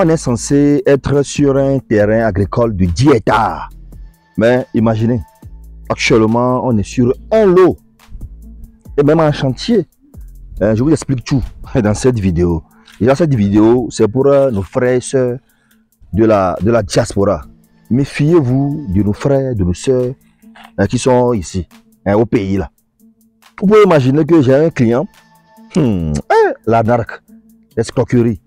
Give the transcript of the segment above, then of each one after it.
on est censé être sur un terrain agricole de 10 hectares. Mais imaginez, actuellement, on est sur un lot. Et même en chantier. Je vous explique tout dans cette vidéo. Déjà, cette vidéo, c'est pour nos frères et sœurs de la diaspora. Méfiez-vous de nos frères, de nos sœurs qui sont ici, au pays là. Vous pouvez imaginer que j'ai un client, la narque, l'escroquerie.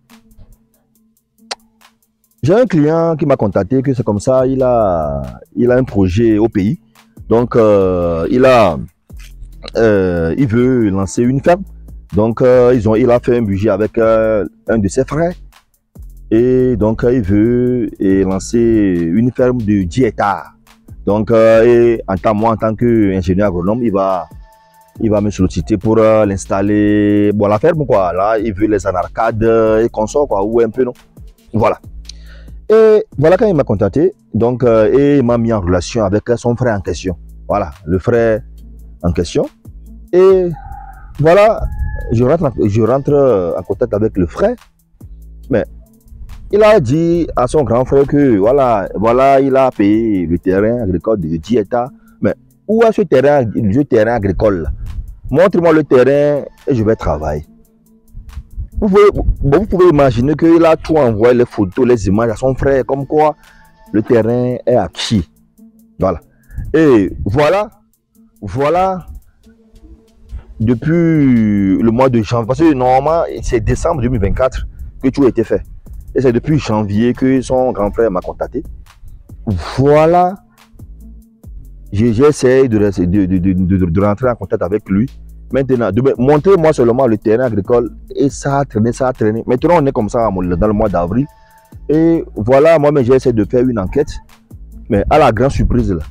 J'ai un client qui m'a contacté que c'est comme ça, il a un projet au pays. Donc, il veut lancer une ferme. Donc, il a fait un budget avec un de ses frères. Et donc, il veut lancer une ferme de 10 hectares. Donc, moi, en tant qu'ingénieur agronome, il va me solliciter pour l'installer. Bon, la ferme, quoi. Là, il veut les anarcades et consorts, quoi. Ou un peu, non? Voilà. Et voilà quand il m'a contacté. Donc, et il m'a mis en relation avec son frère en question. Voilà, le frère en question. Et voilà, je rentre en contact avec le frère. Mais il a dit à son grand frère que voilà, il a payé le terrain agricole de 10 hectares. Mais où est ce terrain agricole? Montre-moi le terrain et je vais travailler. Vous pouvez imaginer qu'il a tout envoyé, les photos, les images à son frère, comme quoi le terrain est acquis. Voilà. Et voilà, depuis le mois de janvier, parce que normalement, c'est décembre 2024 que tout a été fait. Et c'est depuis janvier que son grand frère m'a contacté. Voilà, j'essaie de rentrer en contact avec lui. Maintenant, montrez-moi seulement le terrain agricole et ça a traîné. Maintenant, on est comme ça dans le mois d'avril. Et voilà, moi-même, j'essaie de faire une enquête. Mais à la grande surprise, là,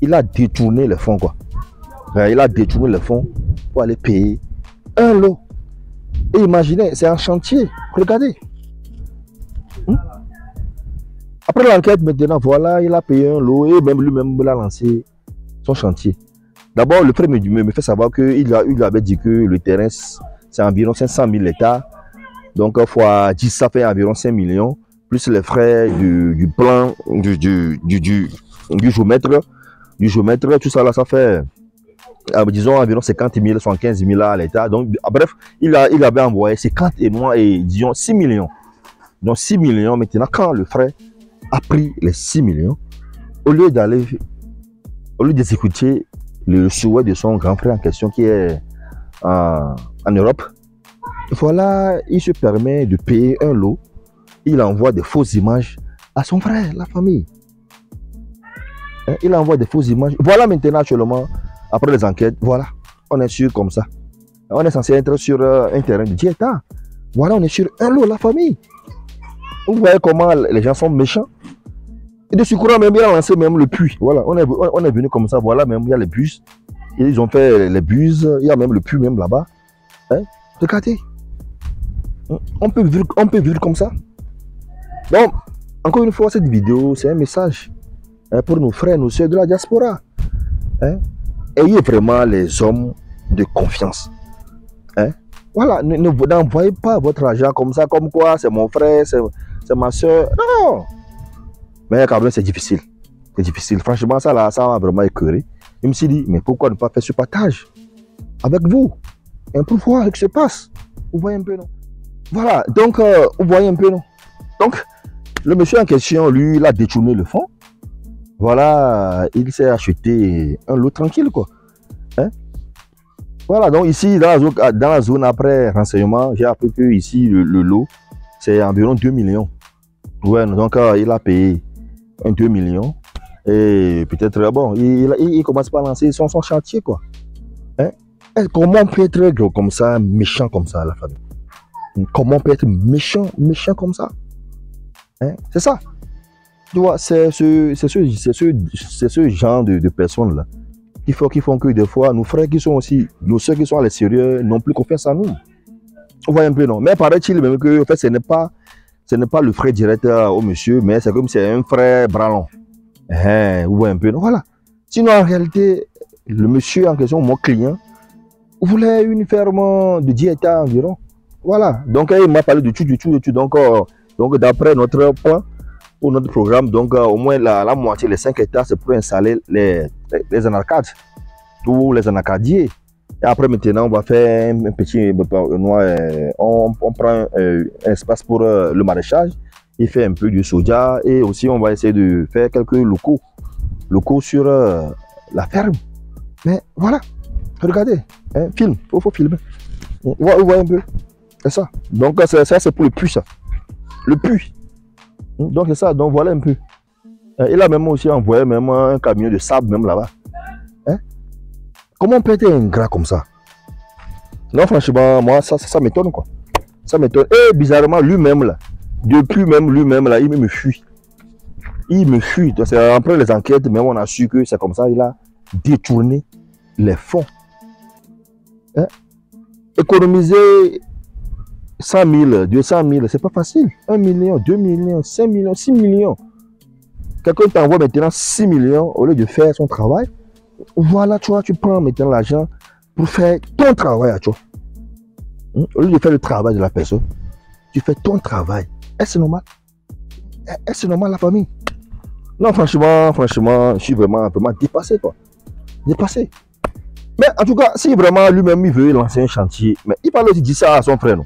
il a détourné les fonds, quoi. Il a détourné les fonds pour aller payer un lot. Et imaginez, c'est un chantier. Regardez. Après l'enquête, maintenant, voilà, il a payé un lot et même lui-même, il a lancé son chantier. D'abord, le frère me fait savoir qu'il lui avait dit que le terrain, c'est environ 500 000 hectares. Donc, fois 10, ça fait environ 5 millions. Plus les frais du plan, du géomètre, tout ça là, ça fait, disons, environ 50 000, 75 000 à l'État. Donc, bref, il avait envoyé 50 et disons 6 millions. Donc, 6 millions, maintenant, quand le frère a pris les 6 millions, au lieu d'exécuter le souhait de son grand frère en question qui est en Europe, voilà, il se permet de payer un lot. Il envoie des fausses images à son frère, la famille. Il envoie des fausses images. Voilà maintenant, actuellement, après les enquêtes, voilà, on est sûr comme ça. On est censé être sur un terrain de 10 hectares. Voilà, on est sur un lot, la famille. Vous voyez comment les gens sont méchants. Et de ce courant, même, il a lancé même le puits. Voilà, on est venu comme ça. Voilà, même, il y a les bus. Ils ont fait les bus. Il y a même le puits, même là-bas. Regardez. On peut vivre comme ça. Donc, encore une fois, cette vidéo, c'est un message pour nos frères, nos soeurs de la diaspora. Ayez vraiment les hommes de confiance. Voilà, n'envoyez pas votre argent comme ça, comme quoi c'est mon frère, c'est ma soeur. Non. Mais quand même, c'est difficile. C'est difficile. Franchement, ça m'a vraiment écœuré. Je me suis dit, mais pourquoi ne pas faire ce partage avec vous pour voir ce qui se passe. Vous voyez un peu, non? Voilà, donc, vous voyez un peu, non? Donc, le monsieur en question, lui, il a détourné le fonds. Voilà, il s'est acheté un lot tranquille, quoi. Voilà, donc ici, dans la zone après renseignement, j'ai appris que ici, le lot, c'est environ 2 millions. Ouais, donc il a payé 2 millions. Et peut-être, bon, il commence par lancer son chantier, quoi. Comment on peut être gros comme ça, méchant comme ça, la famille? Comment on peut être méchant comme ça? C'est ça. Tu vois, c'est ce genre de personnes-là qui font que des fois, nos frères qui sont aussi, nos soeurs qui sont à l'extérieur, n'ont plus confiance en nous. Vous voyez un peu, non? Mais paraît-il même que en fait, ce n'est pas le frère direct au monsieur, mais c'est comme si c'est un frère bralon. Vous voyez un peu, non? Voilà. Sinon, en réalité, le monsieur en question, mon client, voulait une ferme de 10 hectares environ. Voilà. Donc, il m'a parlé de tout. Donc, Donc, d'après notre plan, pour notre programme, donc au moins la moitié, les 5 hectares, c'est pour installer les anarcades, tous les anarcadiers. Et après, maintenant, on va faire un petit... on prend un espace pour le maraîchage. Il fait un peu du soja et aussi on va essayer de faire quelques locaux sur la ferme. Mais voilà, regardez, hein, film, il faut filmer. On voit un peu, c'est ça. Donc ça c'est pour le puits, ça. Le puits. Donc c'est ça, donc voilà un peu. Il a même aussi envoyé même un camion de sable même là-bas. Hein? Comment on peut être ingrat comme ça? Non, franchement, moi ça m'étonne quoi. Ça m'étonne. Et bizarrement, lui-même là, depuis même lui-même là, il me fuit. Il me fuit. Après les enquêtes, même on a su que c'est comme ça, il a détourné les fonds. Hein? Économiser 100 000, 200 000, c'est pas facile. 1 million, 2 millions, 5 millions, 6 millions. Quelqu'un t'envoie maintenant 6 millions au lieu de faire son travail. Voilà, tu vois, tu prends maintenant l'argent pour faire ton travail, tu vois. Au lieu de faire le travail de la personne, tu fais ton travail. Est-ce normal? Est-ce normal la famille? Non, franchement, je suis vraiment dépassé, quoi. Dépassé. Mais en tout cas, si vraiment lui-même il veut lancer un chantier, mais il parle aussi de ça à son frère, non?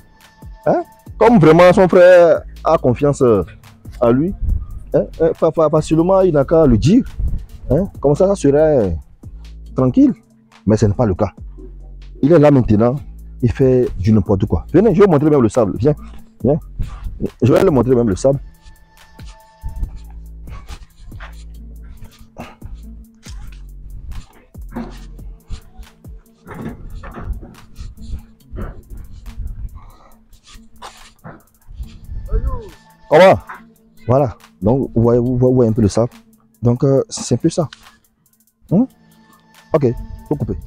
Hein? Comme vraiment son frère a confiance en lui, hein? Facilement il n'a qu'à le dire. Hein? Comme ça serait tranquille. Mais ce n'est pas le cas. Il est là maintenant, il fait du n'importe quoi. Venez, je vais vous montrer même le sable. Viens, viens. Je vais le montrer même le sable. Comment? Voilà. Donc, vous voyez un peu le sable. Donc, c'est un peu ça. Ok, faut couper.